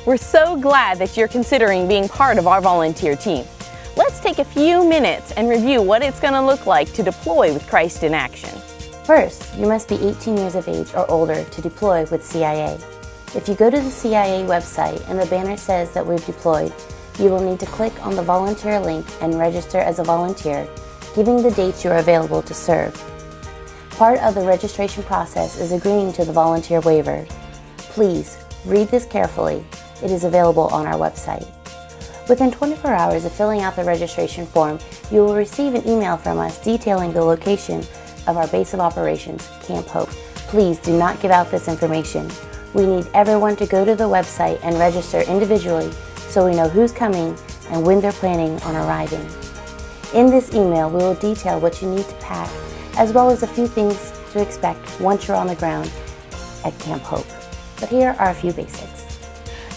We're so glad that you're considering being part of our volunteer team. Let's take a few minutes and review what it's going to look like to deploy with Christ in Action. First, you must be 18 years of age or older to deploy with CIA. If you go to the CIA website and the banner says that we've deployed, you will need to click on the volunteer link and register as a volunteer, giving the dates you are available to serve. Part of the registration process is agreeing to the volunteer waiver. Please read this carefully. It is available on our website. Within 24 hours of filling out the registration form, you will receive an email from us detailing the location of our base of operations, Camp Hope. Please do not give out this information. We need everyone to go to the website and register individually so we know who's coming and when they're planning on arriving. In this email, we will detail what you need to pack, as well as a few things to expect once you're on the ground at Camp Hope. But here are a few basics.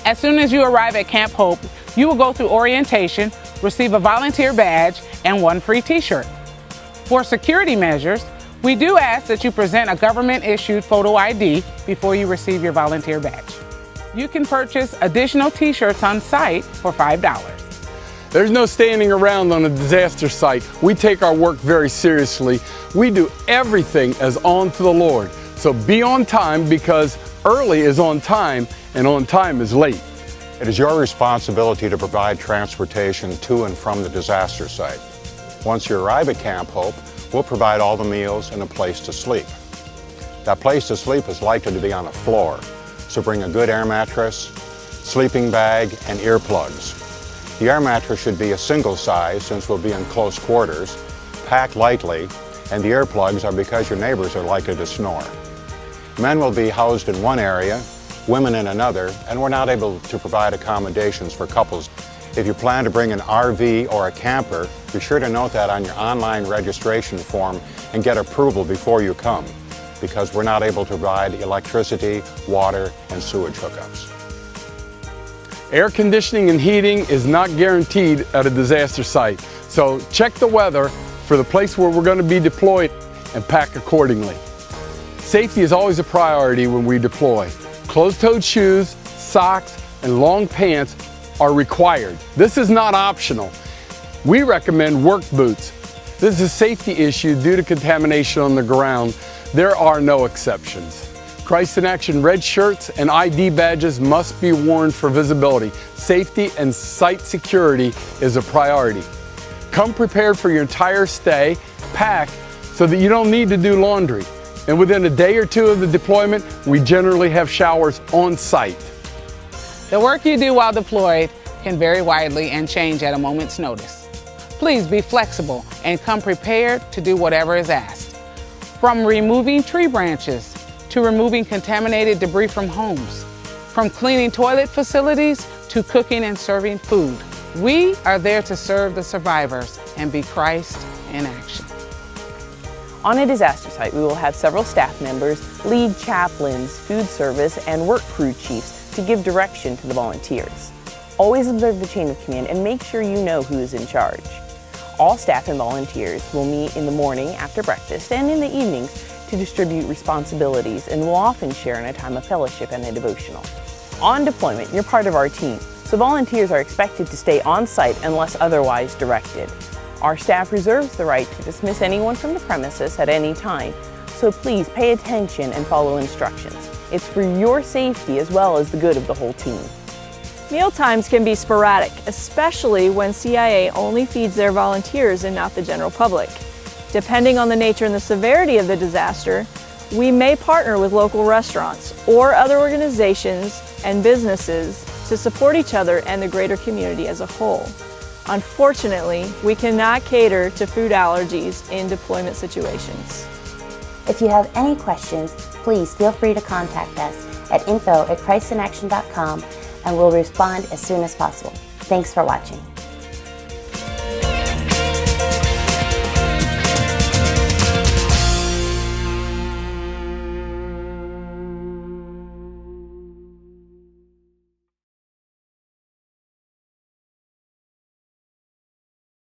As soon as you arrive at Camp Hope, you will go through orientation, receive a volunteer badge, and one free t-shirt. For security measures, we do ask that you present a government-issued photo ID before you receive your volunteer badge. You can purchase additional t-shirts on site for $5. There's no standing around on a disaster site. We take our work very seriously. We do everything as unto the Lord. So be on time, because early is on time and on time is late. It is your responsibility to provide transportation to and from the disaster site. Once you arrive at Camp Hope, we'll provide all the meals and a place to sleep. That place to sleep is likely to be on a floor, so bring a good air mattress, sleeping bag, and earplugs. The air mattress should be a single size since we'll be in close quarters, pack lightly, and the earplugs are because your neighbors are likely to snore. Men will be housed in one area, women in another, and we're not able to provide accommodations for couples. If you plan to bring an RV or a camper, be sure to note that on your online registration form and get approval before you come, because we're not able to provide electricity, water, and sewage hookups. Air conditioning and heating is not guaranteed at a disaster site, so check the weather for the place where we're going to be deployed and pack accordingly. Safety is always a priority when we deploy. Closed-toed shoes, socks, and long pants are required. This is not optional. We recommend work boots. This is a safety issue due to contamination on the ground. There are no exceptions. Christ in Action red shirts and ID badges must be worn for visibility. Safety and site security is a priority. Come prepared for your entire stay. Pack so that you don't need to do laundry. And within a day or two of the deployment, we generally have showers on site. The work you do while deployed can vary widely and change at a moment's notice. Please be flexible and come prepared to do whatever is asked. From removing tree branches to removing contaminated debris from homes, from cleaning toilet facilities to cooking and serving food, we are there to serve the survivors and be Christ in action. On a disaster site, we will have several staff members, lead chaplains, food service, and work crew chiefs to give direction to the volunteers. Always observe the chain of command and make sure you know who is in charge. All staff and volunteers will meet in the morning after breakfast and in the evenings to distribute responsibilities, and will often share in a time of fellowship and a devotional. On deployment, you're part of our team, so volunteers are expected to stay on site unless otherwise directed. Our staff reserves the right to dismiss anyone from the premises at any time, so please pay attention and follow instructions. It's for your safety as well as the good of the whole team. Meal times can be sporadic, especially when CIA only feeds their volunteers and not the general public. Depending on the nature and the severity of the disaster, we may partner with local restaurants or other organizations and businesses to support each other and the greater community as a whole. Unfortunately, we cannot cater to food allergies in deployment situations. If you have any questions, please feel free to contact us at info@christinaction.com and we'll respond as soon as possible. Thanks for watching.